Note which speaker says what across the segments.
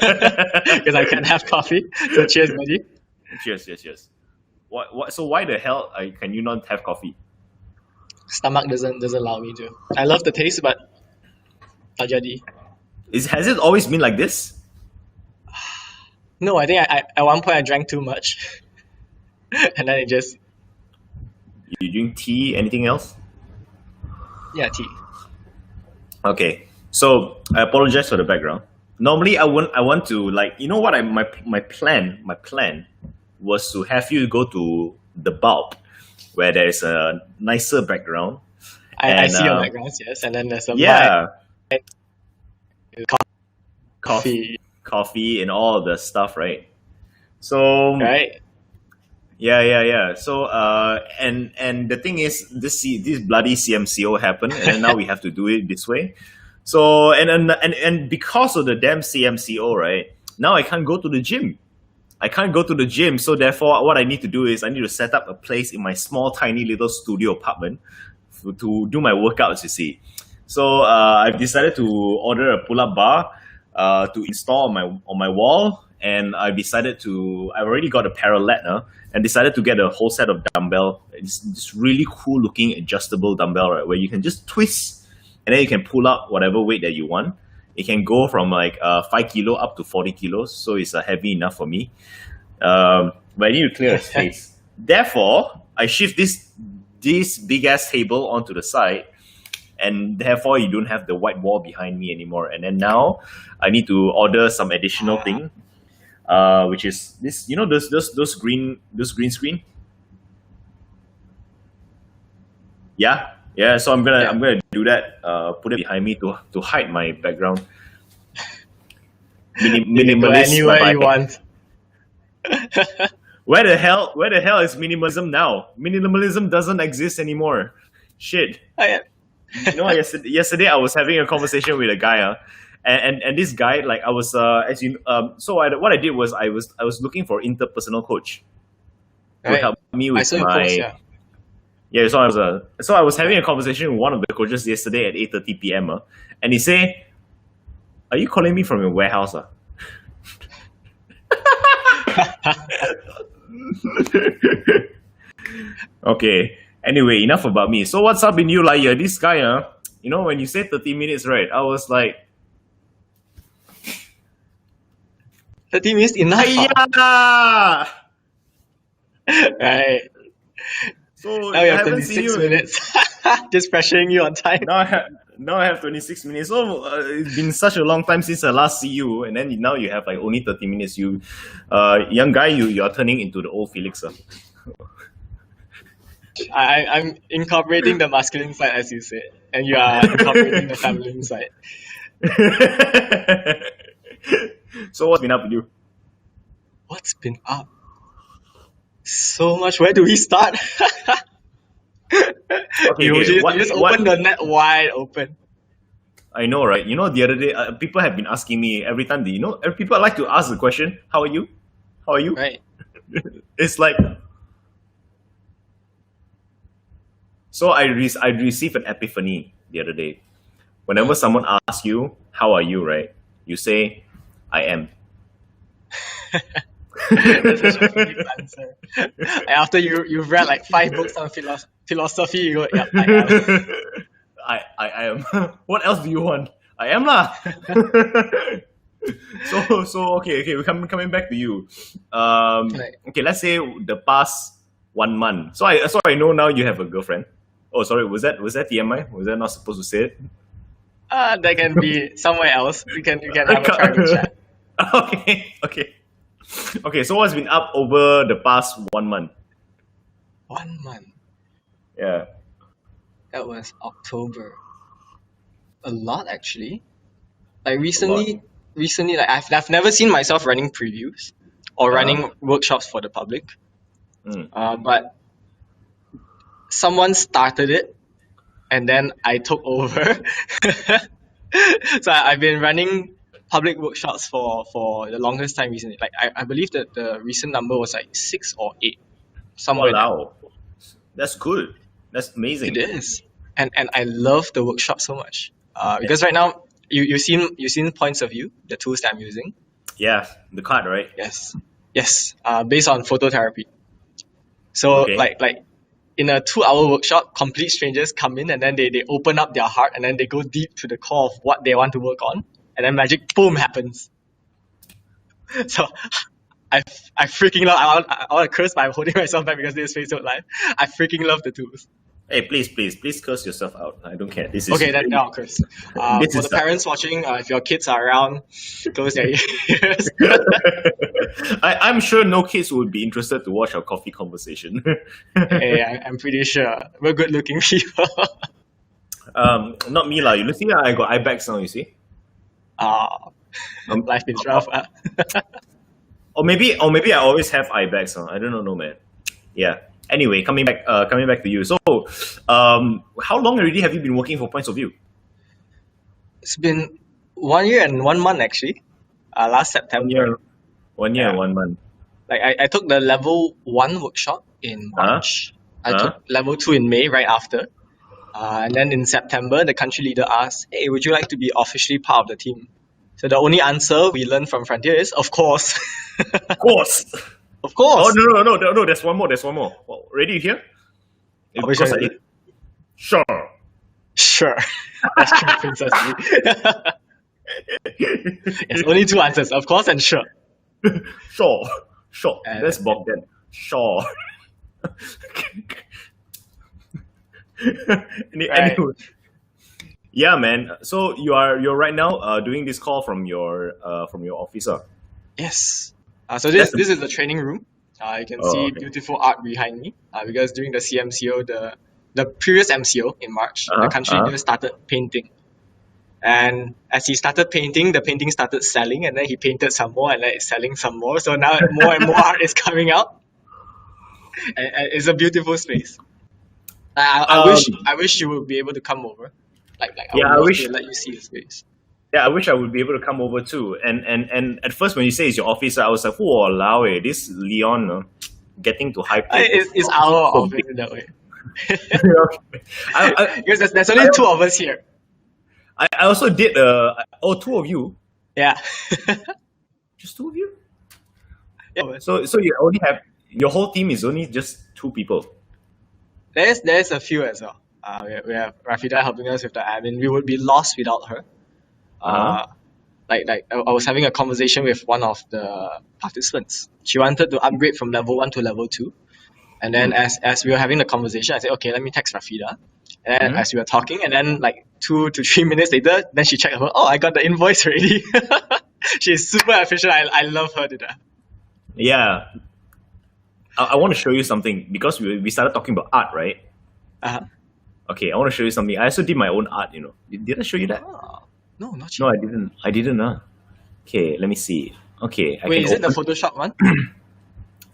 Speaker 1: because I can't have coffee. So cheers, buddy.
Speaker 2: Cheers, cheers, cheers. What? So why the hell can you not have coffee?
Speaker 1: Stomach doesn't allow me to. I love the taste, but tak jadi.
Speaker 2: Has it always been like this?
Speaker 1: No, I think I at one point I drank too much, and then it just
Speaker 2: You drink tea? Anything else?
Speaker 1: tea.
Speaker 2: Okay. So I apologize for the background. Normally, I want to, like, you know what? My plan was to have you go to the bulb where there is a nicer background.
Speaker 1: I see your backgrounds, yes, and then there's a
Speaker 2: Yeah,
Speaker 1: coffee,
Speaker 2: coffee and all the stuff, right? So
Speaker 1: right?
Speaker 2: yeah. So and the thing is, this bloody CMCO happened, and then now we have to do it this way. So and because of the damn CMCO, right? Now I can't go to the gym. So therefore, what I need to do is I need to set up a place in my small, tiny little studio apartment to do my workouts. You see, so I've decided to order a pull-up bar to install on my wall, and I've already got a parallel and decided to get a whole set of dumbbell. It's this really cool looking adjustable dumbbell, right, where you can just twist and then you can pull up whatever weight that you want. It can go from like 5 kilo up to 40 kilos, so it's heavy enough for me. But I need to clear a space. Therefore, I shift this big ass table onto the side, and therefore you don't have the white wall behind me anymore. And then now I need to order some additional thing, which is this. You know those green screen. Yeah. So I'm gonna do that. Put it behind me to hide my background. Minimalist.
Speaker 1: You can go anywhere you want.
Speaker 2: Where the hell is minimalism now? Minimalism doesn't exist anymore. Shit. You know, yesterday I was having a conversation with a guy, and this guy, like, I was what I did was I was looking for interpersonal coach to help me with my. Yeah, so I was having a conversation with one of the coaches yesterday at 8:30 p.m. And he said, "Are you calling me from your warehouse?" Okay. Anyway, enough about me. So what's up in you, Laya? This guy, you know, when you said 30 minutes, right? I was like,
Speaker 1: 30 minutes enough.
Speaker 2: yeah.
Speaker 1: Right.
Speaker 2: So
Speaker 1: now you have 26 minutes. Just pressuring you on time.
Speaker 2: Now I have 26 minutes. So it's been such a long time since I last see you, and then now you have like only 30 minutes. You, young guy, you are turning into the old Felix.
Speaker 1: I'm incorporating the masculine side, as you said, and you are incorporating the feminine side.
Speaker 2: So what's been up with you?
Speaker 1: What's been up? So much. Where do we start? You just open the net wide open.
Speaker 2: I know, right? You know, the other day, people have been asking me every time. People like to ask the question, "How are you? How are you?"
Speaker 1: Right.
Speaker 2: It's like, so I received an epiphany the other day. Whenever someone asks you, "How are you?" right, you say, "I am."
Speaker 1: That's such a funny answer. After you've read like 5 books on philosophy, you go, "Yeah, I am."
Speaker 2: I am. What else do you want? I am lah. So okay. We're coming back to you. Okay, let's say the past 1 month. So I know now you have a girlfriend. Oh, sorry. Was that TMI? Was that not supposed to say it?
Speaker 1: That can be somewhere else. You can have a private chat.
Speaker 2: Okay. So what's been up over the past 1 month?
Speaker 1: 1 month.
Speaker 2: Yeah.
Speaker 1: That was October. A lot, actually. Like recently, like I've never seen myself running previews or running workshops for the public. But someone started it, and then I took over. So I've been running public workshops for the longest time recently. Like I believe that the recent number was like 6 or 8. Somewhere.
Speaker 2: Wow. That's good. That's amazing.
Speaker 1: It is. And I love the workshop so much. Because right now you've seen Points of View, the tools that I'm using.
Speaker 2: Yeah, the card, right?
Speaker 1: Yes. Yes. Based on phototherapy. So
Speaker 2: Okay.
Speaker 1: like in a 2 hour workshop, complete strangers come in and then they open up their heart and then they go deep to the core of what they want to work on. And then magic, boom, happens. So I, I freaking love, I want to curse, but I'm holding myself back because this is Facebook Live. I freaking love the tools.
Speaker 2: Hey, please curse yourself out. I don't care. This is
Speaker 1: Okay, then I'll curse.
Speaker 2: This
Speaker 1: For
Speaker 2: is
Speaker 1: the parents watching, if your kids are around, close their ears.
Speaker 2: I'm sure no kids would be interested to watch our coffee conversation.
Speaker 1: Hey, I'm pretty sure we're good looking people.
Speaker 2: Not me lah. You see, I got eye bags now. You see,
Speaker 1: Life is rough.
Speaker 2: or maybe I always have eye bags. I don't know, man. Yeah. Anyway, coming back to you. So, how long already have you been working for Points of View?
Speaker 1: It's been 1 year and 1 month actually. Last September.
Speaker 2: 1 year
Speaker 1: Yeah.
Speaker 2: and 1 month.
Speaker 1: Like I took the level 1 workshop in March. I took level 2 in May right after. And then in September, the country leader asked, "Hey, would you like to be officially part of the team?" So the only answer we learned from Frontier is, "Of course."
Speaker 2: Of course.
Speaker 1: Of course.
Speaker 2: Oh no! There's one more. Well, ready to hear?
Speaker 1: Which one is it?
Speaker 2: Sure.
Speaker 1: Sure. That's true, Princess Lee. Yes, only 2 answers, of course and sure.
Speaker 2: Sure.
Speaker 1: And-
Speaker 2: Let's bog then. Sure.
Speaker 1: Right.
Speaker 2: Anyway. Yeah, man. So you're right now doing this call from your officer.
Speaker 1: Yes. So this
Speaker 2: That's-
Speaker 1: is the training room. You can
Speaker 2: Oh,
Speaker 1: see
Speaker 2: okay.
Speaker 1: beautiful art behind me. Because during the CMCO, the previous MCO in March,
Speaker 2: Uh-huh,
Speaker 1: the country
Speaker 2: uh-huh.
Speaker 1: leader started painting. And as he started painting, the painting started selling, and then he painted some more, and then it's selling some more. So now more and more art is coming out. And it's a beautiful space. I wish you would be able to come over. Like
Speaker 2: Yeah, I
Speaker 1: would love
Speaker 2: wish-
Speaker 1: to let you see the space.
Speaker 2: Yeah, I wish I would be able to come over too. And at first when you say it's your office, I was like, "Wow, this Leon getting to hype."
Speaker 1: It's our office in that way.
Speaker 2: I,
Speaker 1: Because there's only 2 of us here.
Speaker 2: I also did. 2 of you.
Speaker 1: Yeah.
Speaker 2: Just 2 of you.
Speaker 1: Yeah.
Speaker 2: So you only have your whole team is only just 2 people.
Speaker 1: There's a few as well. We have Rafida helping us with the admin. We would be lost without her.
Speaker 2: Uh-huh.
Speaker 1: I was having a conversation with one of the participants. She wanted to upgrade from level 1 to level 2. And then as we were having the conversation, I said, okay, let me text Rafida. And then as we were talking, and then like 2 to 3 minutes later, then she checked her, oh, I got the invoice already. She's super efficient. I love her to death.
Speaker 2: Yeah. I want to show you something because we started talking about art, right?
Speaker 1: Uh-huh.
Speaker 2: Okay, I want to show you something. I also did my own art, you know. Did I show you that?
Speaker 1: Oh, no, not
Speaker 2: No,
Speaker 1: you.
Speaker 2: I didn't. Okay, let me see. Okay, I
Speaker 1: Wait,
Speaker 2: can
Speaker 1: is it the
Speaker 2: open
Speaker 1: Photoshop one?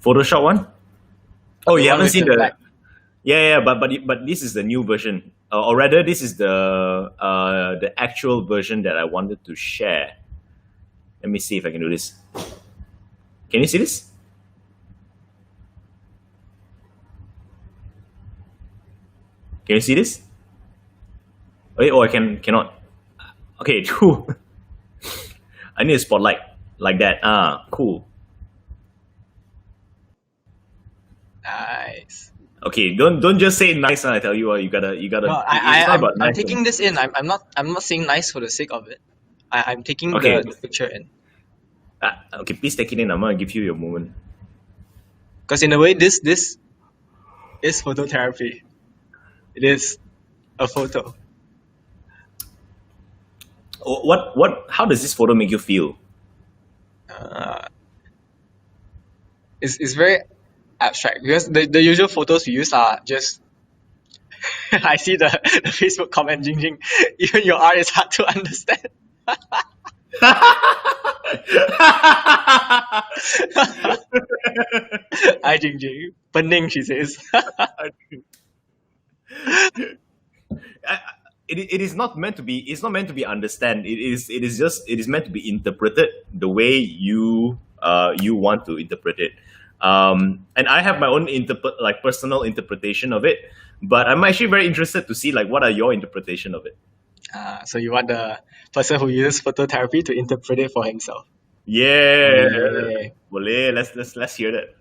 Speaker 2: Photoshop one? Oh,
Speaker 1: The
Speaker 2: you
Speaker 1: one
Speaker 2: haven't
Speaker 1: with
Speaker 2: seen
Speaker 1: the
Speaker 2: the
Speaker 1: black.
Speaker 2: Yeah, but this is the new version, or rather, this is the actual version that I wanted to share. Let me see if I can do this. Can you see this? Can you see this? Wait, I cannot. Okay, cool. I need a spotlight like that. Cool.
Speaker 1: Nice.
Speaker 2: Okay, don't just say nice. I tell you, you gotta.
Speaker 1: No,
Speaker 2: it's not about
Speaker 1: I'm
Speaker 2: nice.
Speaker 1: taking this in. I'm not saying nice for the sake of it. I'm taking
Speaker 2: Okay.
Speaker 1: the picture in.
Speaker 2: Okay, please take it in. I'm gonna give you your moment.
Speaker 1: Because in a way, this is phototherapy. It is a photo.
Speaker 2: What? How does this photo make you feel?
Speaker 1: It's very abstract because the usual photos we use are just. I see the Facebook comment, Jing Jing. Even your art is hard to understand. Hi, Jing Jing. Pening, she says.
Speaker 2: It is not meant to be. It's not meant to be understand. It is meant to be interpreted the way you want to interpret it. And I have my own personal interpretation of it. But I'm actually very interested to see what are your interpretation of it.
Speaker 1: So you want the person who uses phototherapy to interpret it for himself.
Speaker 2: Yeah.
Speaker 1: Yeah.
Speaker 2: Boleh. Let's hear that.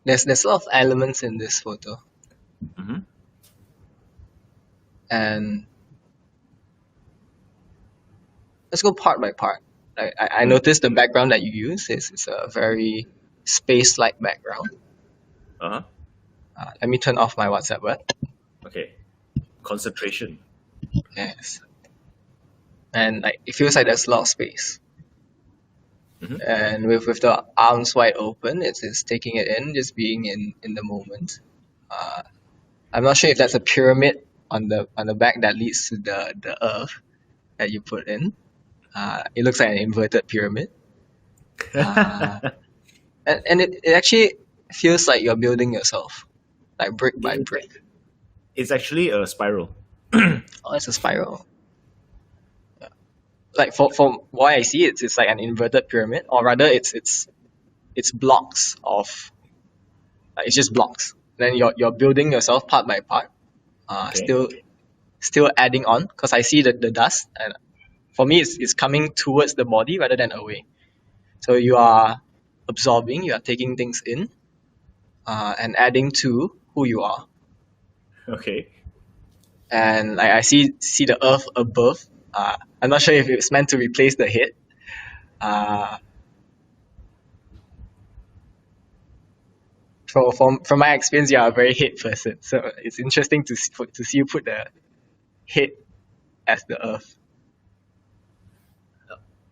Speaker 1: There's a lot of elements in this photo,
Speaker 2: Mm-hmm.
Speaker 1: and let's go part by part. I
Speaker 2: Mm.
Speaker 1: noticed the background that you use is a very space-like background.
Speaker 2: Uh-huh.
Speaker 1: Let me turn off my WhatsApp web.
Speaker 2: Okay. Concentration.
Speaker 1: Yes, and like it feels like there's a lot of space.
Speaker 2: Mhm.
Speaker 1: And with the arms wide open, it's taking it in, just being in the moment. I'm not sure if that's a pyramid on the back that leads to the earth that you put in. It looks like an inverted pyramid. Uh, and it actually feels like you're building yourself, like brick by
Speaker 2: It's
Speaker 1: brick.
Speaker 2: it's actually a spiral.
Speaker 1: Oh, it's a spiral. Like from what I see, it's like an inverted pyramid, or rather, it's blocks of like, it's just blocks. Then you're building yourself part by part.
Speaker 2: Okay.
Speaker 1: Still adding on because I see the dust, and for me it's coming towards the body rather than away. So you are absorbing, you are taking things in, and adding to who you are.
Speaker 2: Okay.
Speaker 1: And like I see the earth above. I'm not sure if it's meant to replace the head. Uh, from my experience, you are a very head person, so it's interesting to see you put the head as the earth.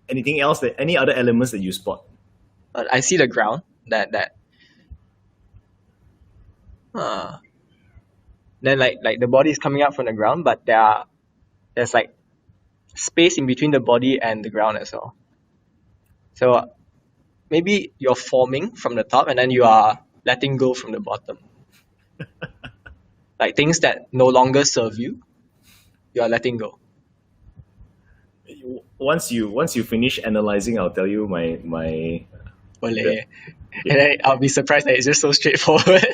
Speaker 2: Anything else that any other elements that you spot?
Speaker 1: But I see the ground that uh, then like the body is coming up from the ground, but there's like space in between the body and the ground as well. So maybe you're forming from the top and then you are letting go from the bottom. Like things that no longer serve you, you are letting go.
Speaker 2: Once you finish analyzing, I'll tell you my.
Speaker 1: Boleh. And then I'll be surprised that it's just so straightforward.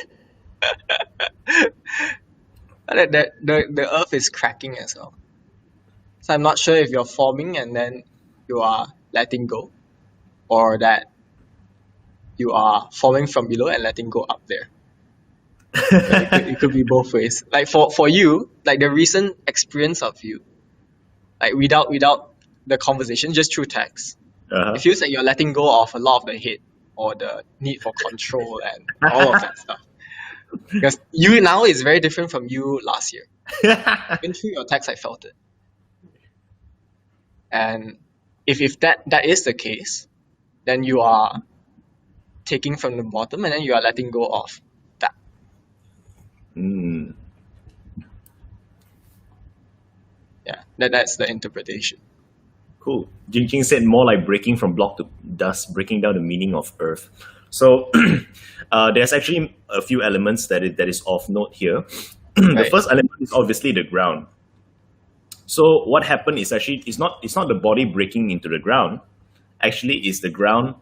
Speaker 1: But the earth is cracking as well. So I'm not sure if you're forming and then you are letting go, or that you are forming from below and letting go up there. It could be both ways. Like for you, like the recent experience of you, like without the conversation, just through text,
Speaker 2: Uh-huh.
Speaker 1: it feels like you're letting go of a lot of the hate or the need for control and all of that stuff. Because you now is very different from you last year. Even through your text, I felt it. And if that is the case, then you are taking from the bottom and then you are letting go of that.
Speaker 2: Mm.
Speaker 1: Yeah, that's the interpretation.
Speaker 2: Cool. Jinqing said more like breaking from block to dust, breaking down the meaning of earth. So there's actually a few elements that is of note here. The
Speaker 1: Right.
Speaker 2: first element is obviously the ground. So what happened is actually it's not the body breaking into the ground. Actually, it's the ground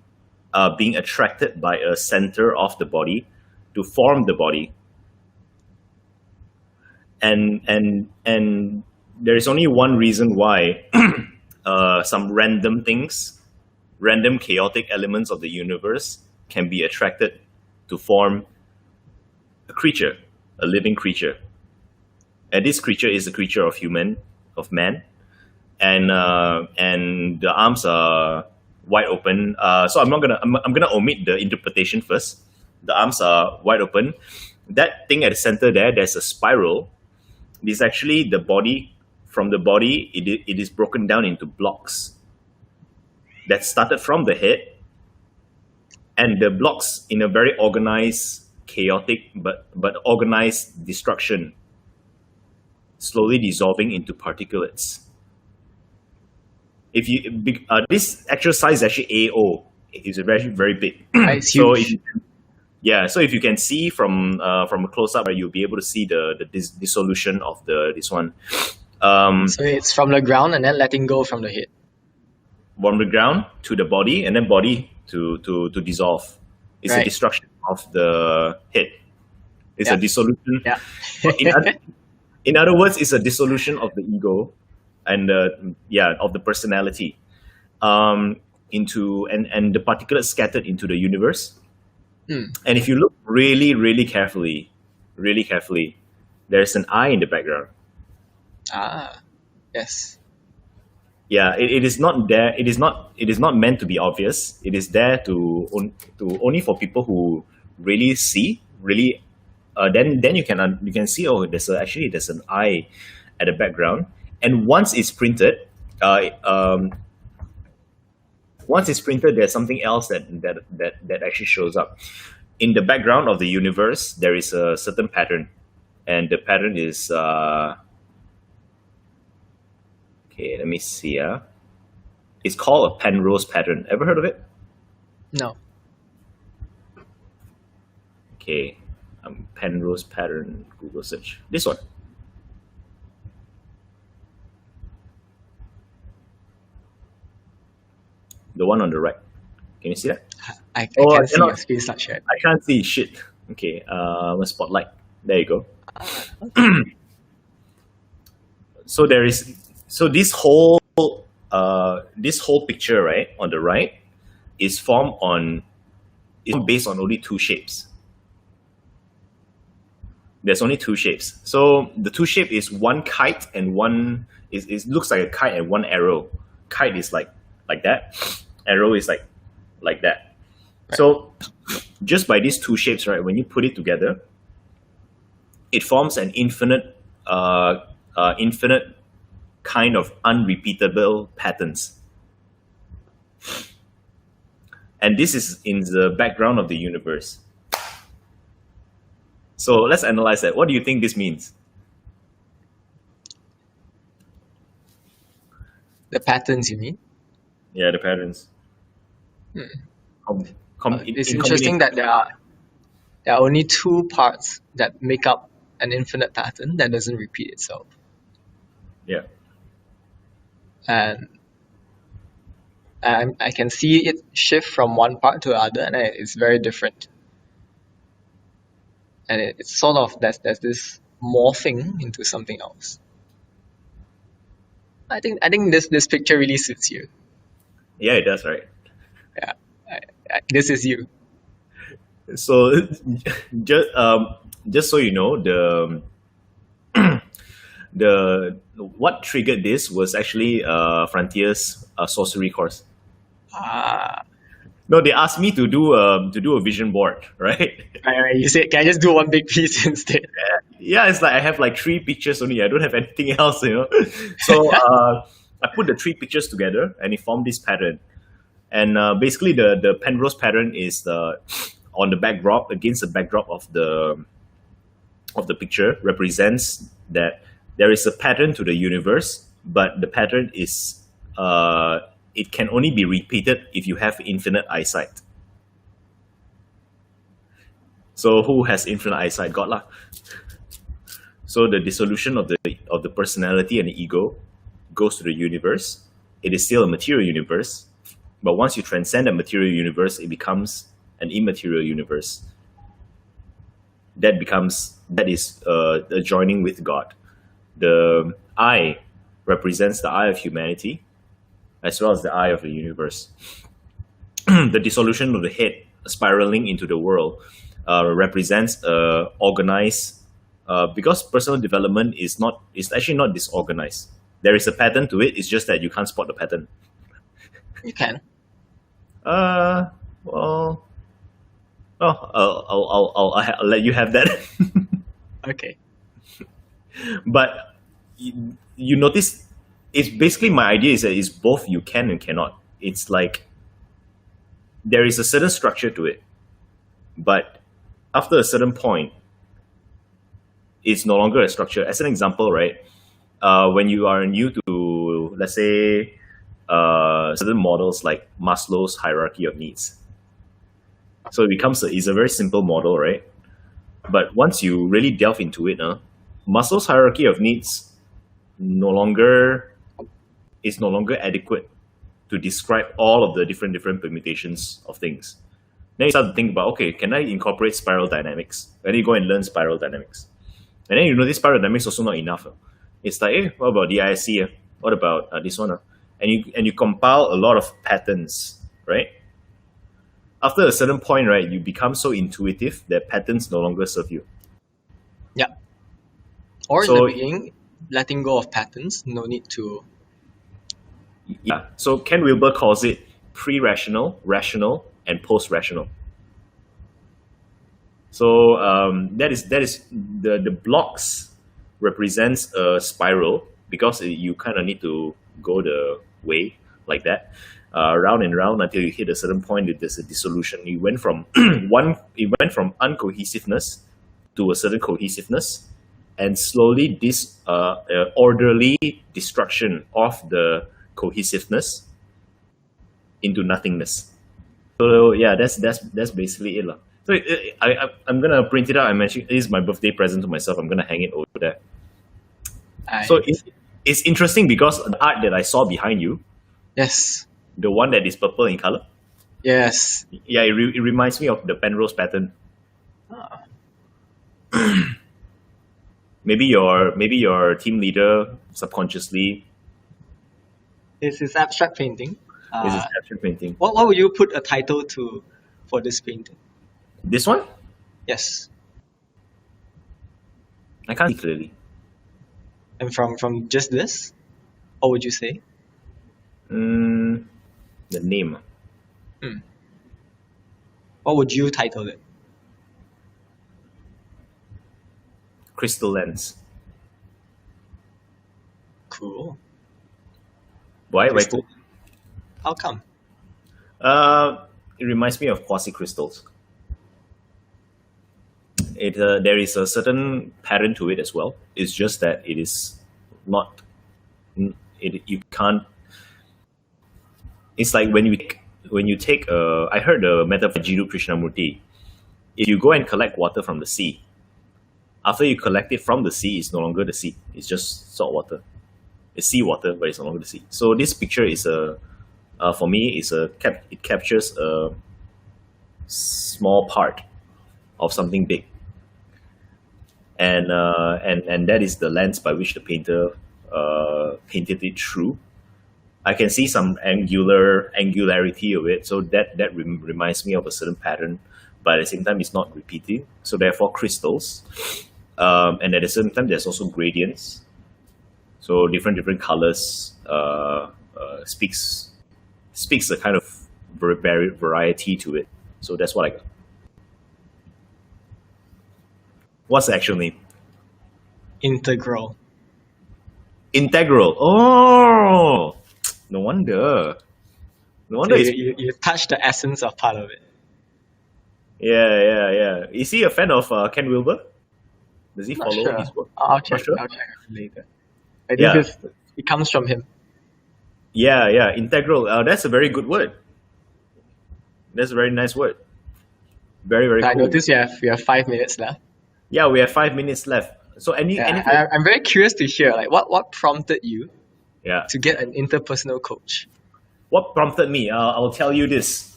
Speaker 2: being attracted by a center of the body to form the body. And there is only one reason why some random things, random chaotic elements of the universe can be attracted to form a creature, a living creature. And this creature is a creature of man, and the arms are wide open. So I'm gonna omit the interpretation first. The arms are wide open. That thing at the center there's a spiral. It is actually the body. From the body, it is broken down into blocks that started from the head, and the blocks in a very organized, chaotic but organized destruction, slowly dissolving into particulates. If you this actual size is actually AO, it's very very big.
Speaker 1: It's
Speaker 2: So
Speaker 1: huge.
Speaker 2: so if you can see from a close up, right, you'll be able to see the dissolution of this one.
Speaker 1: So it's from the ground and then letting go from the head.
Speaker 2: From the ground to the body, and then body to dissolve. It's a
Speaker 1: Right.
Speaker 2: destruction of the head. It's a
Speaker 1: Yeah.
Speaker 2: dissolution.
Speaker 1: Yeah.
Speaker 2: In other words, it's a dissolution of the ego and of the personality. into and the particulates scattered into the universe.
Speaker 1: Hmm.
Speaker 2: And if you look really, really carefully, there's an eye in the background.
Speaker 1: Ah, yes.
Speaker 2: Yeah, it is not there. It is not meant to be obvious. It is there to only for people who really see, really. Then you can see, oh, there's an eye at the background, and once it's printed, there's something else that actually shows up in the background of the universe. There is a certain pattern, and the pattern is okay. Let me see. It's called a Penrose pattern. Ever heard of it?
Speaker 1: No.
Speaker 2: Okay, Penrose pattern. Google search this one. The one on the right. Can you see that?
Speaker 1: I
Speaker 2: Oh, I
Speaker 1: can't see
Speaker 2: cannot.
Speaker 1: your screen start shared.
Speaker 2: I can't see shit. Okay, a spotlight. There you go. So there is this whole picture, right, on the right is based on only two shapes. There's only two shapes. So the two shape is one kite and one it looks like a kite and one arrow. Kite is like that. Arrow is like that.
Speaker 1: Right.
Speaker 2: So just by these two shapes, right, when you put it together, it forms an infinite kind of unrepeatable patterns. And this is in the background of the universe. So let's analyze that. What do you think this means?
Speaker 1: The patterns, you mean?
Speaker 2: Yeah, the patterns.
Speaker 1: It's interesting that there are only two parts that make up an infinite pattern that doesn't repeat itself.
Speaker 2: Yeah.
Speaker 1: And I can see it shift from one part to the other, and it's very different. And it's sort of there's this morphing into something else. I think this picture really suits you.
Speaker 2: Yeah, it does, right?
Speaker 1: Yeah, this is you.
Speaker 2: So just so you know, the what triggered this was actually Frontier's sorcery course. No, they asked me to do a vision board, right?
Speaker 1: You said, can I just do one big piece instead?
Speaker 2: Yeah, it's like I have like 3 pictures only. I don't have anything else, you know. So I put the 3 pictures together, and it formed this pattern. And basically, the Penrose pattern is on the backdrop, against the backdrop of the picture, represents that there is a pattern to the universe, but the pattern is it can only be repeated if you have infinite eyesight. So who has infinite eyesight? God lah. So the dissolution of the personality and the ego goes to the universe. It is still a material universe, but once you transcend a material universe, it becomes an immaterial universe. That is joining with God. The eye represents the eye of humanity, as well as the eye of the universe. The dissolution of the head spiraling into the world represents organized, because personal development is actually not disorganized. There is a pattern to it. It's just that you can't spot the pattern.
Speaker 1: You can.
Speaker 2: Well, I'll let you have that.
Speaker 1: Okay.
Speaker 2: But you notice, it's basically, my idea is that it's both you can and cannot. It's like there is a certain structure to it, but after a certain point, it's no longer a structure. As an example, right, when you are new to, let's say, certain models like Maslow's hierarchy of needs, so it's a very simple model, right? But once you really delve into it, Maslow's hierarchy of needs is no longer adequate to describe all of the different permutations of things. Then you start to think about, okay, can I incorporate spiral dynamics? And then you go and learn spiral dynamics. And then you know this spiral dynamics also not enough. It's like, hey, what about DISC? What about this one? and you compile a lot of patterns, right? After a certain point, right, you become so intuitive that patterns no longer serve you.
Speaker 1: Yeah. Or in
Speaker 2: So-
Speaker 1: the beginning, letting go of patterns, no need to.
Speaker 2: Yeah. So Ken Wilber calls it pre-rational, rational, and post-rational. So that is the blocks represents a spiral because you kind of need to go the way like that, round and round until you hit a certain point. There's a dissolution. You went from it went from uncohesiveness to a certain cohesiveness, and slowly this orderly destruction of the cohesiveness into nothingness. So yeah, that's basically it, lah. So I'm gonna print it out. I mentioned it is my birthday present to myself. I'm gonna hang it over there. So it's interesting because the art that I saw behind you,
Speaker 1: Yes.
Speaker 2: the one that is purple in color,
Speaker 1: Yes.
Speaker 2: yeah, it reminds me of the Penrose pattern.
Speaker 1: Ah.
Speaker 2: Maybe your team leader subconsciously
Speaker 1: This is abstract painting.
Speaker 2: is this abstract painting.
Speaker 1: What would you put a title to for this painting?
Speaker 2: This one,
Speaker 1: Yes.
Speaker 2: I can't see clearly.
Speaker 1: And from just this, what would you say?
Speaker 2: The name.
Speaker 1: What would you title it?
Speaker 2: Crystal lens.
Speaker 1: Cool.
Speaker 2: Why?
Speaker 1: Crystal. How come?
Speaker 2: It reminds me of quasi crystals. There is a certain pattern to it as well. It's just that it is not. You can't. It's like when you take. I heard the metaphor Jiddu Krishnamurti. If you go and collect water from the sea, after you collect it from the sea, it's no longer the sea. It's just salt water. It's seawater, but it's no longer the sea. So this picture is for me, it captures a small part of something big, and that is the lens by which the painter painted it through. I can see some angularity of it, so that reminds me of a certain pattern, but at the same time, it's not repeating. So therefore, crystals, and at the same time, there's also gradients. So different colors speaks a kind of variety to it. So that's what I got. What's the actual name?
Speaker 1: Integral.
Speaker 2: Integral. Oh, no wonder. No wonder.
Speaker 1: So
Speaker 2: it's-
Speaker 1: you touch the essence of part of it.
Speaker 2: Yeah. Is he a fan of Ken Wilber? Does he
Speaker 1: Not
Speaker 2: follow
Speaker 1: sure.
Speaker 2: his work?
Speaker 1: I'll check.
Speaker 2: Not sure?
Speaker 1: I'll check later. I think
Speaker 2: Yeah.
Speaker 1: it comes from him.
Speaker 2: Yeah. Integral. That's a very good word. That's a very nice word. Very
Speaker 1: I
Speaker 2: cool.
Speaker 1: noticed we have 5 minutes left.
Speaker 2: Yeah, we have 5 minutes left. So any
Speaker 1: I'm very curious to hear like what prompted you
Speaker 2: yeah.
Speaker 1: to get an interpersonal coach.
Speaker 2: What prompted me? I'll tell you this.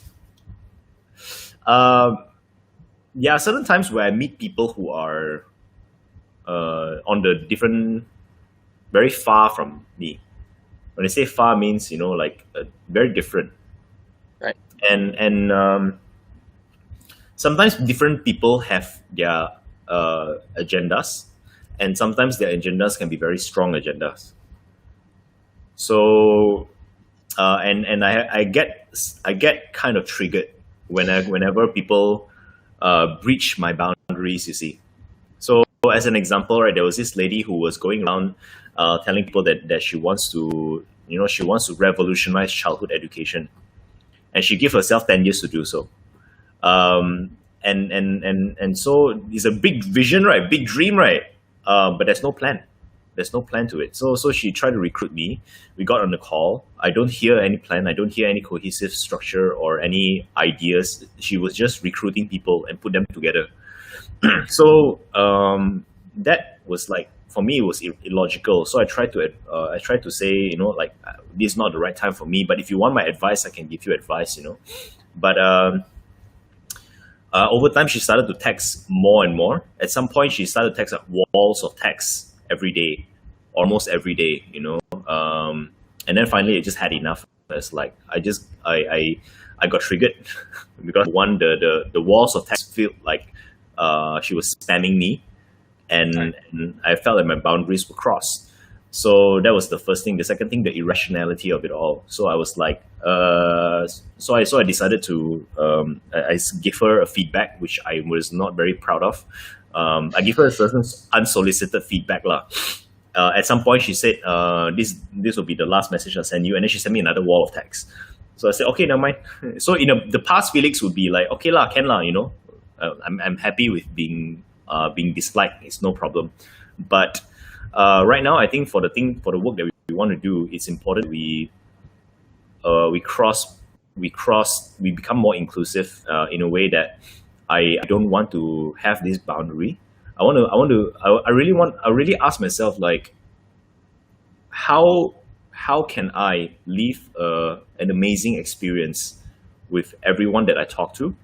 Speaker 2: Yeah, certain times where I meet people who are on the different, very far from me. When I say far, means like very different.
Speaker 1: Right.
Speaker 2: And sometimes different people have their agendas, and sometimes their agendas can be very strong agendas. So, and I get kind of triggered whenever people breach my boundaries. You see, so as an example, right, there was this lady who was going around telling people that she wants to revolutionize childhood education, and she gave herself 10 years to do so. And so it's a big vision, right? Big dream, right? But there's no plan. There's no plan to it. So she tried to recruit me. We got on the call. I don't hear any plan. I don't hear any cohesive structure or any ideas. She was just recruiting people and put them together. So that was like, for me, it was illogical. So I tried to say, like, this is not the right time for me. But if you want my advice, I can give you advice, But over time, she started to text more and more. At some point, she started to text walls of text every day, almost every day, And then finally, I just had enough. It's like I got triggered because one the walls of text felt like she was spamming me, and I felt like my boundaries were crossed. So that was the first thing. The second thing, the irrationality of it all. So I was like, so I decided to I give her a feedback which I was not very proud of. I give her a certain unsolicited feedback lah. At some point, she said, "This will be the last message I'll send you," and then she sent me another wall of text. So I said, "Okay, never mind." So the past feelings would be like, "Okay lah, can lah, I'm happy with being disliked. It's no problem." But right now, I think for the work that we want to do, it's important we become more inclusive in a way that I don't want to have this boundary. I really ask myself, like, how can I live an amazing experience with everyone that I talk to,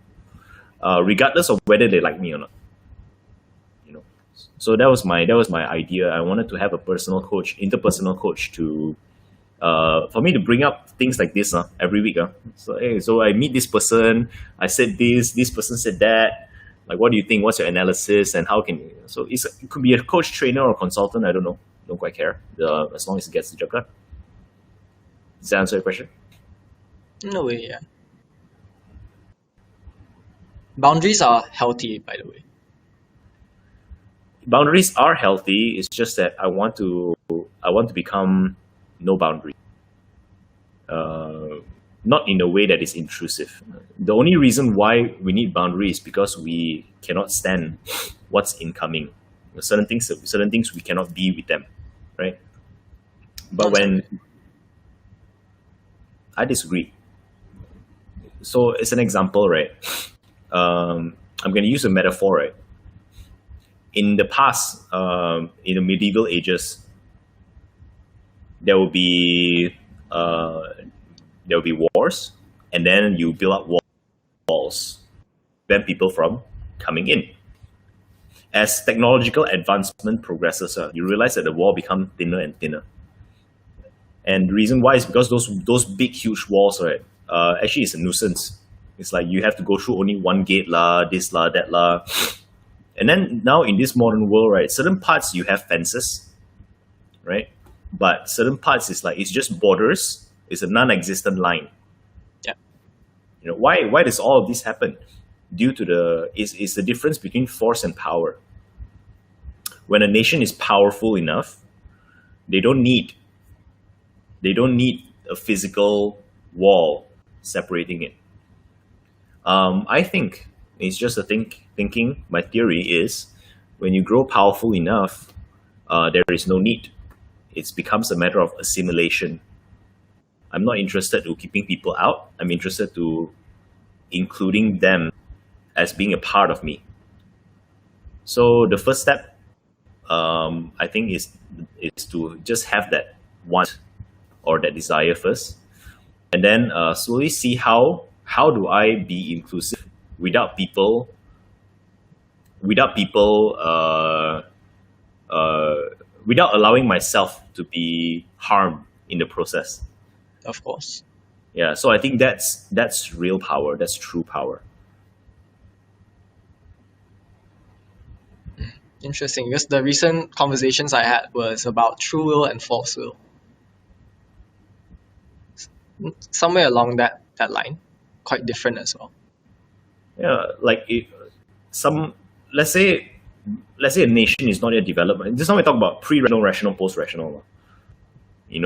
Speaker 2: regardless of whether they like me or not. So that was my idea. I wanted to have a interpersonal coach to for me to bring up things like this every week. So I meet this person. I said this person said that. Like, what do you think? What's your analysis? And how can so it could be a coach, trainer, or consultant. I don't know. Don't quite care. As long as it gets the job done. Does that answer your question?
Speaker 1: No way, yeah. Boundaries are healthy, by the way.
Speaker 2: Boundaries are healthy. It's just that I want to become no boundary. Not in a way that is intrusive. The only reason why we need boundaries is because we cannot stand what's incoming. Certain things we cannot be with them, right? But when I disagree. So as an example, right? I'm going to use a metaphor, right? In the past, in the medieval ages, there will be wars, and then you build up walls, prevent people from coming in. As technological advancement progresses, you realize that the wall becomes thinner and thinner. And the reason why is because those big, huge walls, right? Actually, it's a nuisance. It's like you have to go through only one gate lah, this lah, that lah. And then now in this modern world, right, certain parts you have fences, right? But certain parts is like it's just borders. It's a non-existent line.
Speaker 1: Yeah.
Speaker 2: Why does all of this happen? Due to is the difference between force and power. When a nation is powerful enough, they don't need a physical wall separating it. I think it's just a thinking. My theory is when you grow powerful enough, there is no need. It becomes a matter of assimilation. I'm not interested in keeping people out. I'm interested to including them as being a part of me. So the first step, I think, is to just have that want or that desire first, and then slowly see how do I be inclusive without people without allowing myself to be harmed in the process.
Speaker 1: Of course.
Speaker 2: Yeah, so I think that's real power. That's true power.
Speaker 1: Interesting, because the recent conversations I had was about true will and false will. Somewhere along that line, quite different as well.
Speaker 2: Yeah, like let's say a nation is not yet developed. This time we talk about pre-rational, rational, post-rational.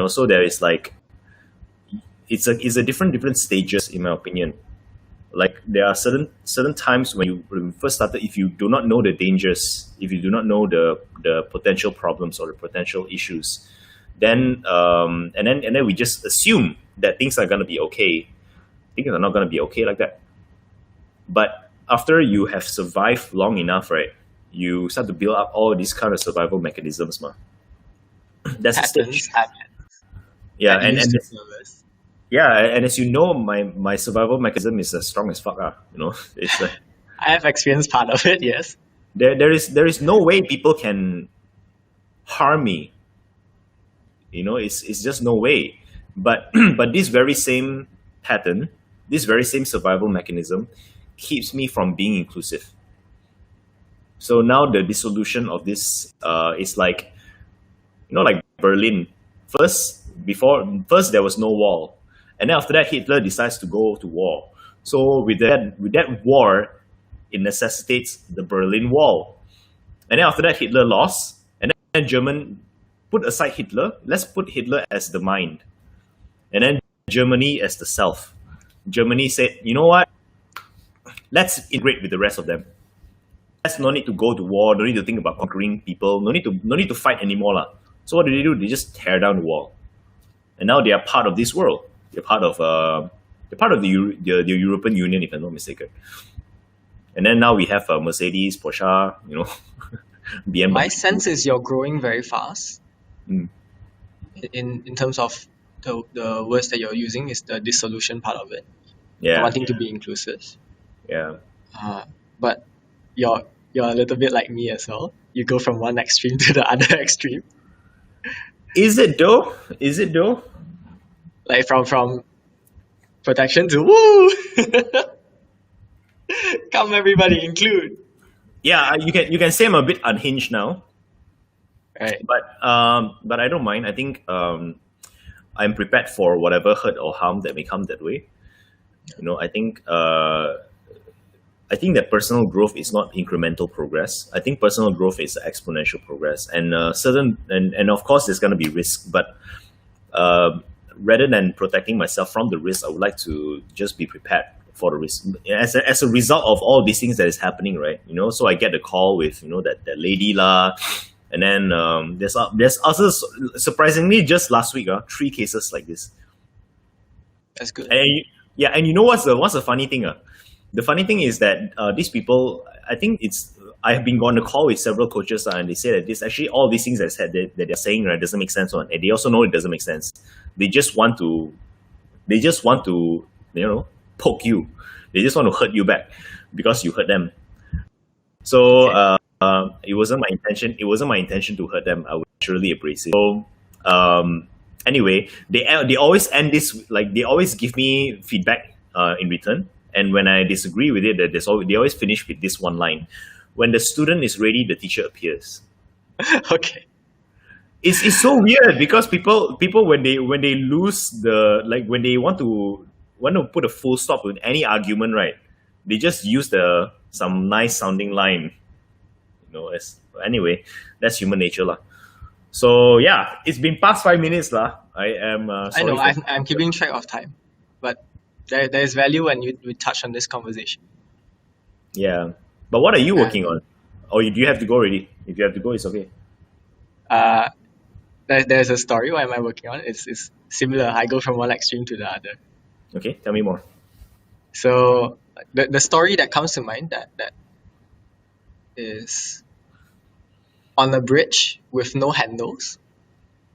Speaker 2: So there is like it's a different stages, in my opinion. Like there are certain times when you first started, if you do not know the dangers, if you do not know the potential problems or the potential issues, then and then we just assume that things are gonna be okay. Things are not gonna be okay like that. But after you have survived long enough, right, you start to build up all these kind of survival mechanisms, That's the stage. Yeah, and as you know, my survival mechanism is as strong as fuck. It's like
Speaker 1: I have experienced part of it. Yes.
Speaker 2: There is no way people can harm me. It's just no way. But but this very same pattern, this very same survival mechanism, keeps me from being inclusive. So now the dissolution of this is like, like Berlin. First there was no wall, and then after that Hitler decides to go to war. So with that war, it necessitates the Berlin Wall. And then after that Hitler lost, and then German put aside Hitler. Let's put Hitler as the mind, and then Germany as the self. Germany said, you know what? Let's integrate with the rest of them. Let's no need to go to war. No need to think about conquering people. No need to fight anymore, lah. So what do? They just tear down the wall, and now they are part of this world. They're part of the European Union, if I'm not mistaken. And then now we have Mercedes, Porsche, BMW.
Speaker 1: My sense is you're growing very fast.
Speaker 2: Mm.
Speaker 1: In terms of the words that you're using is the dissolution part of it.
Speaker 2: Yeah,
Speaker 1: Wanting to be inclusive.
Speaker 2: yeah.
Speaker 1: But you're a little bit like me as well. You go from one extreme to the other extreme.
Speaker 2: Is it though? Is it though?
Speaker 1: Like from protection to woo. Come everybody, include.
Speaker 2: Yeah, you can say I'm a bit unhinged now,
Speaker 1: Right.
Speaker 2: but I don't mind. I think I'm prepared for whatever hurt or harm that may come that way. I think that personal growth is not incremental progress. I think personal growth is exponential progress, and and of course there's going to be risk, but rather than protecting myself from the risk, I would like to just be prepared for the risk as a result of all these things that is happening, right? So I get the call with that lady lah, and then there's also surprisingly just last week 3 cases like this.
Speaker 1: That's good.
Speaker 2: And you know what's the funny thing? The funny thing is that these people, I have been on a call with several coaches, and they say that this actually all these things that they're saying, right, doesn't make sense, and they also know it doesn't make sense. They just want to poke you. They just want to hurt you back because you hurt them. So it wasn't my intention. It wasn't my intention to hurt them. I was surely abrasive. So anyway, they always end this, like, they always give me feedback in return. And when I disagree with it, they always finish with this one line: "When the student is ready, the teacher appears."
Speaker 1: Okay.
Speaker 2: It's so weird because people when they lose when they want to put a full stop with any argument, right? They just use some nice sounding line. Anyway, that's human nature lah. So yeah, it's been past 5 minutes lah. I am.
Speaker 1: I know. I'm keeping track of time, but there is value when we touch on this conversation.
Speaker 2: Yeah, but what are you working on? Or do you have to go already? If you have to go, it's okay.
Speaker 1: There's a story. What am I working on? It's similar. I go from one extreme to the other.
Speaker 2: Okay, tell me more.
Speaker 1: So the story that comes to mind that is on a bridge with no handles.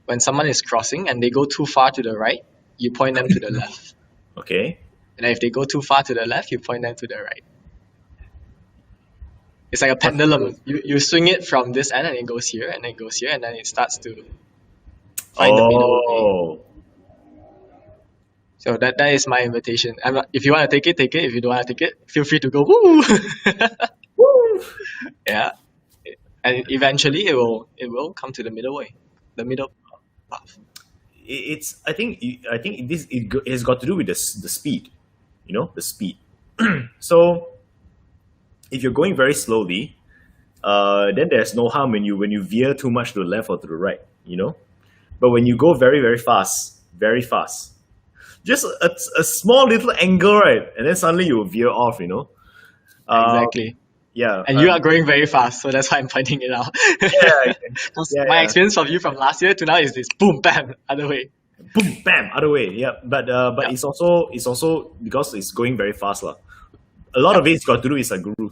Speaker 1: When someone is crossing and they go too far to the right, you point them to the left.
Speaker 2: Okay.
Speaker 1: And if they go too far to the left, you point them to the right. It's like a pendulum. You swing it from this end and it goes here and then it goes here and then it starts to find the middle way. So that is my invitation. If you want to take it, take it. If you don't want to take it, feel free to go woo.
Speaker 2: Woo!
Speaker 1: Yeah. And eventually it will come to the middle way. The middle path.
Speaker 2: I think it has got to do with the speed. The speed. So if you're going very slowly, then there's no harm when you veer too much to the left or to the right, But when you go very, very fast, just a small little angle, right, and then suddenly you veer off,
Speaker 1: Exactly.
Speaker 2: Yeah.
Speaker 1: And you are growing very fast, so that's why I'm pointing it out. My experience of you from last year to now is this boom, bam, other way.
Speaker 2: Boom, bam, other way. Yeah, but it's also because it's going very fast, lah. A lot of it's got to do with Sadhguru.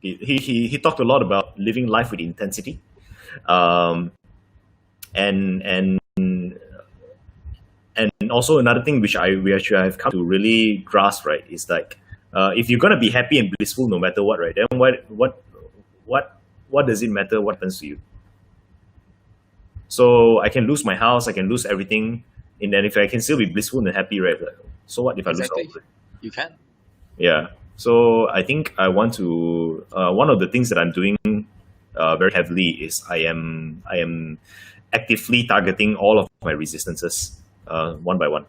Speaker 2: He talked a lot about living life with intensity, and also another thing which I've come to really grasp, right, is like if you're gonna be happy and blissful no matter what, right, then what does it matter what happens to you? So I can lose my house, I can lose everything, and then if I can still be blissful and happy, right? Like, so what if I lose all
Speaker 1: Exactly.
Speaker 2: of it?
Speaker 1: You can.
Speaker 2: Yeah. So I think I want to. One of the things that I'm doing very heavily is I am actively targeting all of my resistances one by one.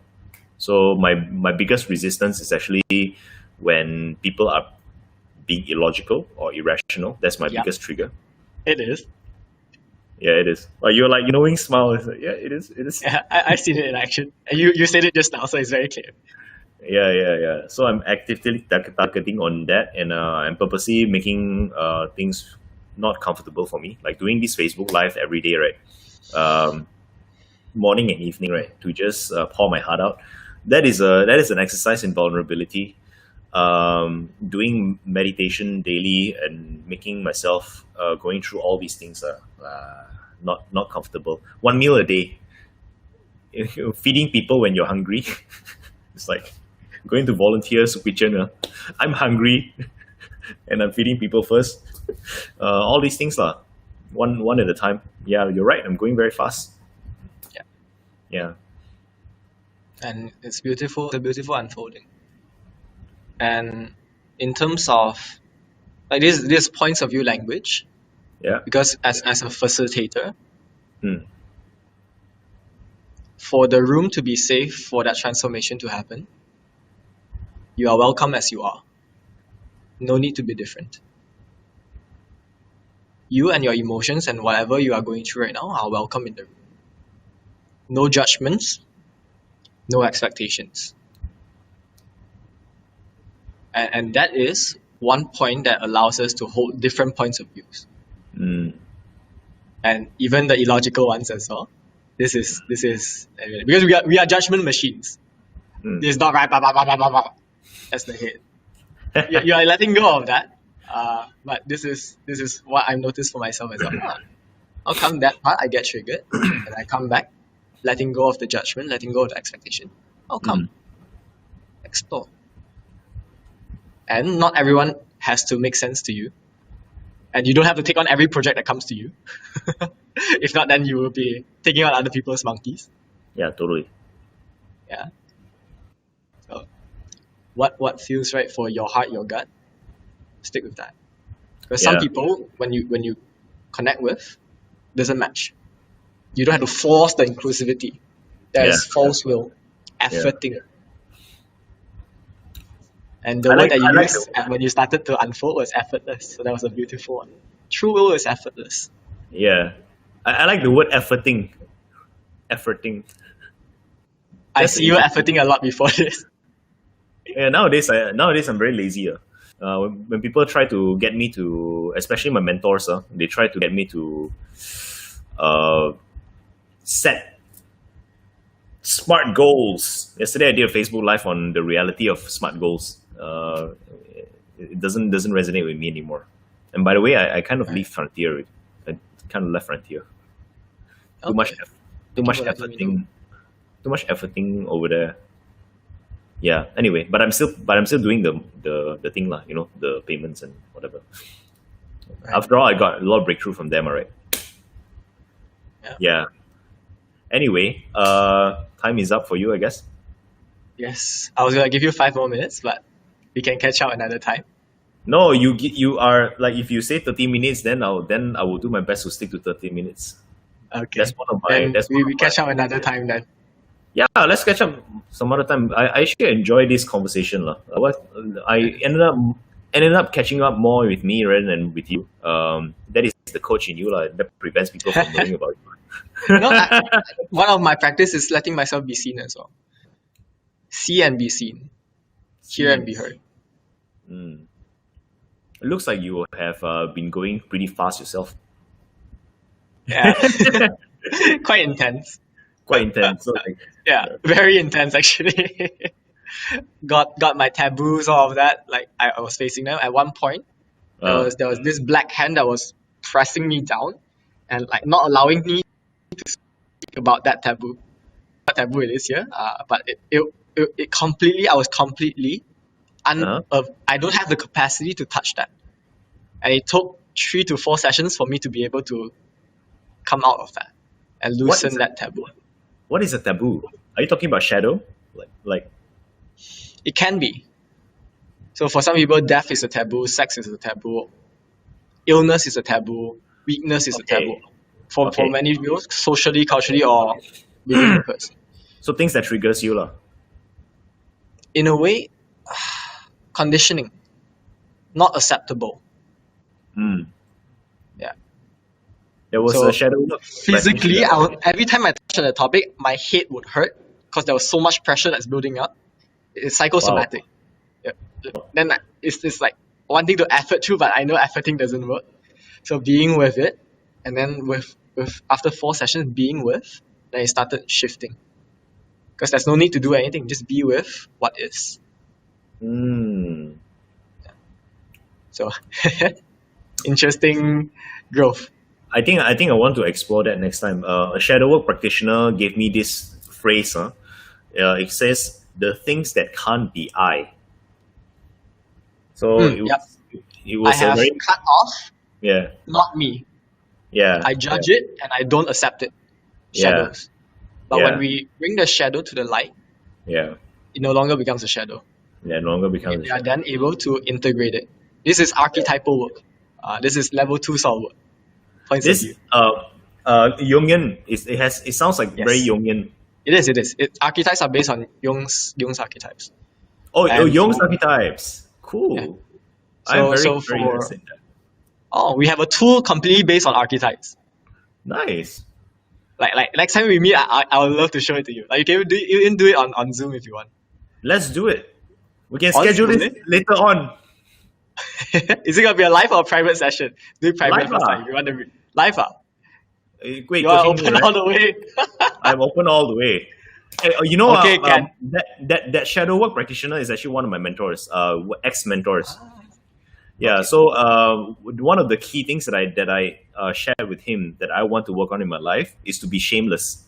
Speaker 2: So my biggest resistance is actually when people are being illogical or irrational. That's my
Speaker 1: Yeah,
Speaker 2: biggest trigger.
Speaker 1: it is.
Speaker 2: Yeah, it is. You're like, knowing smile. It's like, yeah, it is. It is.
Speaker 1: Yeah, I've seen it in action. And you said it just now, so it's very clear.
Speaker 2: Yeah, yeah, yeah. So I'm actively targeting on that, and I'm purposely making things not comfortable for me, like doing this Facebook Live every day, right? Um, Morning and evening, right? To just pour my heart out. That is an exercise in vulnerability. Doing meditation daily and making myself going through all these things are not comfortable. One meal a day, feeding people when you're hungry. It's like going to volunteer soup kitchen. I'm hungry, and I'm feeding people first. All these things lah, one at a time. Yeah, you're right. I'm going very fast.
Speaker 1: Yeah.
Speaker 2: Yeah.
Speaker 1: And it's beautiful. It's a beautiful unfolding. And in terms of like this points of view language,
Speaker 2: Yeah.
Speaker 1: because as a facilitator,
Speaker 2: Hmm.
Speaker 1: for the room to be safe for that transformation to happen, you are welcome as you are. No need to be different. You and your emotions and whatever you are going through right now are welcome in the room. No judgments, no expectations. And that is one point that allows us to hold different points of views.
Speaker 2: Hmm.
Speaker 1: And even the illogical ones as well. This is because we are judgment machines.
Speaker 2: Hmm.
Speaker 1: It's not right, blah, blah, blah, blah, blah, blah. That's the head. You are letting go of that. But this is what I've noticed for myself as well. How come that part I get triggered and I come back, letting go of the judgment, letting go of the expectation. How come? Explore. And not everyone has to make sense to you. And you don't have to take on every project that comes to you. If not, then you will be taking on other people's monkeys.
Speaker 2: Yeah, totally.
Speaker 1: Yeah. So what feels right for your heart, your gut, stick with that. Because some
Speaker 2: Yeah.
Speaker 1: people, when you connect with, doesn't match. You don't have to force the inclusivity. There's
Speaker 2: Yeah.
Speaker 1: false will, efforting. And the
Speaker 2: I
Speaker 1: word
Speaker 2: like-
Speaker 1: that you
Speaker 2: I like
Speaker 1: used when you started to unfold was effortless. So that was a beautiful one. True will is effortless.
Speaker 2: Yeah. I like the word efforting. Efforting.
Speaker 1: I
Speaker 2: That's
Speaker 1: see you efforting a lot before this.
Speaker 2: Yeah, nowadays I'm very lazy. When people try to get me to, especially my mentors, they try to get me to set smart goals. Yesterday I did a Facebook Live on the reality of smart goals. It doesn't resonate with me anymore. And by the way, I kind of leave Frontier. I kind of left Frontier. Too much
Speaker 1: Okay.
Speaker 2: too much
Speaker 1: Thank you for letting me
Speaker 2: efforting. Too much efforting over there. Yeah. Anyway, but I'm still doing the thing lah. The payments and whatever.
Speaker 1: Right.
Speaker 2: After all, I got a lot of breakthrough from them. Alright. Yeah. Anyway, time is up for you, I guess.
Speaker 1: Yes. I was gonna give you 5 more minutes, but we can catch up another time.
Speaker 2: No, you are like, if you say 30 minutes, then I will do my best to stick to 30 minutes.
Speaker 1: Okay.
Speaker 2: That's one of my.
Speaker 1: Then
Speaker 2: That's
Speaker 1: we
Speaker 2: one of
Speaker 1: catch
Speaker 2: my,
Speaker 1: up another time then.
Speaker 2: Yeah, let's catch up some other time. I actually enjoy this conversation lah. I ended up catching up more with me rather than with you. That is the coach in you lah. That prevents people from knowing about you.
Speaker 1: No, one of my practice is letting myself be seen as well. See and be seen. Hear and be heard.
Speaker 2: It looks like you have been going pretty fast yourself.
Speaker 1: Yeah. Quite intense.
Speaker 2: Quite intense. So like,
Speaker 1: Yeah, very intense actually. got my taboos, all of that. Like I was facing them at one point. There was this black hand that was pressing me down and like not allowing me to speak about that taboo. What taboo it is here? But it completely. I was completely. I don't have the capacity to touch that, and it took 3 to 4 sessions for me to be able to come out of that. and
Speaker 2: What
Speaker 1: loosen
Speaker 2: is
Speaker 1: that taboo.
Speaker 2: what is a taboo? Are you talking about shadow? Like
Speaker 1: It can be. So for some people, death is a taboo, sex is a taboo, illness is a taboo, weakness is a
Speaker 2: Okay.
Speaker 1: taboo. For
Speaker 2: Okay.
Speaker 1: many people, socially, culturally, or within the person.
Speaker 2: So things that triggers you lah.
Speaker 1: In a way, conditioning, not acceptable.
Speaker 2: Mm.
Speaker 1: Yeah.
Speaker 2: There was
Speaker 1: So
Speaker 2: a shadow work
Speaker 1: physically,
Speaker 2: practitioner.
Speaker 1: every time I touch on the topic, my head would hurt because there was so much pressure that's building up. It's psychosomatic. Yeah. Then it's like wanting to effort through, but I know efforting doesn't work. So being with it, and then with after 4 sessions being with, then it started shifting. Because there's no need to do anything, just be with what is.
Speaker 2: Mm.
Speaker 1: So interesting growth.
Speaker 2: I think I want to explore that next time. A shadow work practitioner gave me this phrase. It says the things that can't be I. So it
Speaker 1: Yep.
Speaker 2: was
Speaker 1: I
Speaker 2: a
Speaker 1: have
Speaker 2: very
Speaker 1: cut off,
Speaker 2: yeah
Speaker 1: not me.
Speaker 2: yeah.
Speaker 1: I judge it and I don't accept it. Shadows. But
Speaker 2: Yeah.
Speaker 1: when we bring the shadow to the light,
Speaker 2: Yeah,
Speaker 1: it no longer becomes a shadow.
Speaker 2: yeah. No longer becomes.
Speaker 1: We are then able to integrate it. This is archetypal work. This is level 2 solve work. Points of
Speaker 2: This
Speaker 1: view.
Speaker 2: Jungian it sounds like
Speaker 1: Yes.
Speaker 2: very Jungian.
Speaker 1: It is. Archetypes are based on Jung's archetypes.
Speaker 2: Oh,
Speaker 1: And
Speaker 2: Jung's
Speaker 1: for-
Speaker 2: archetypes. Cool.
Speaker 1: Yeah.
Speaker 2: I'm very
Speaker 1: So
Speaker 2: very
Speaker 1: for-
Speaker 2: interested in that.
Speaker 1: Oh, we have a tool completely based on archetypes.
Speaker 2: Nice.
Speaker 1: Like next time we meet, I would love to show it to you. Like you can do it on Zoom if you want.
Speaker 2: Let's do it. We can
Speaker 1: On
Speaker 2: schedule
Speaker 1: Zoom,
Speaker 2: this later on.
Speaker 1: Is it gonna be a live or a private session? Do it private
Speaker 2: Live
Speaker 1: first,
Speaker 2: lah.
Speaker 1: if you want to live.
Speaker 2: Wait,
Speaker 1: You are
Speaker 2: coaching
Speaker 1: open
Speaker 2: me,
Speaker 1: all
Speaker 2: right?
Speaker 1: the way.
Speaker 2: I'm open all the way. Hey, you know,
Speaker 1: Okay, can.
Speaker 2: that shadow work practitioner is actually one of my mentors, ex mentors. Yeah, so one of the key things that I shared with him that I want to work on in my life is to be shameless.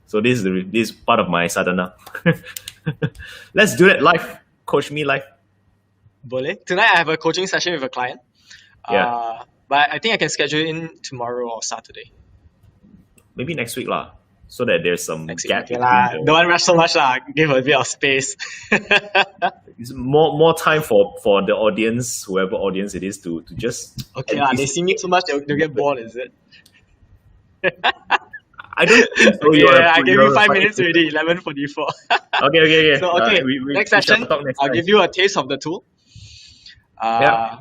Speaker 2: So this is part of my sadhana. Let's do it live. Coach me live.
Speaker 1: Boleh. Tonight I have a coaching session with a client.
Speaker 2: Yeah.
Speaker 1: But I think I can schedule it in tomorrow or Saturday.
Speaker 2: Maybe next week lah, so that there's some
Speaker 1: Next week.
Speaker 2: gap.
Speaker 1: Okay
Speaker 2: between
Speaker 1: lah.
Speaker 2: the-
Speaker 1: Don't want to rush so much lah. Give a bit of space.
Speaker 2: It's more time for the audience, whoever audience it is, to just.
Speaker 1: Okay lah. They see me too much, they'll get bored, is it?
Speaker 2: I don't think so.
Speaker 1: Yeah, I gave you 5 minutes already. 11:44.
Speaker 2: Okay.
Speaker 1: So okay, next
Speaker 2: we shall
Speaker 1: session,
Speaker 2: talk next
Speaker 1: I'll
Speaker 2: time.
Speaker 1: give you a taste of the tool.
Speaker 2: Yeah.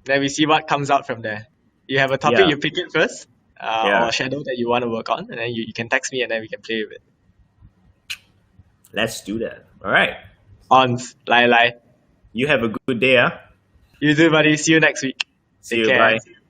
Speaker 1: Then we see what comes out from there. You have a topic,
Speaker 2: Yeah.
Speaker 1: you pick it first,
Speaker 2: Yeah.
Speaker 1: or a shadow that you want to work on, and then you can text me and then we can play with it.
Speaker 2: Let's do that. All right.
Speaker 1: On, lai.
Speaker 2: You have a good day.
Speaker 1: You too, buddy. See you next week.
Speaker 2: See
Speaker 1: Take
Speaker 2: you.
Speaker 1: care.
Speaker 2: Bye.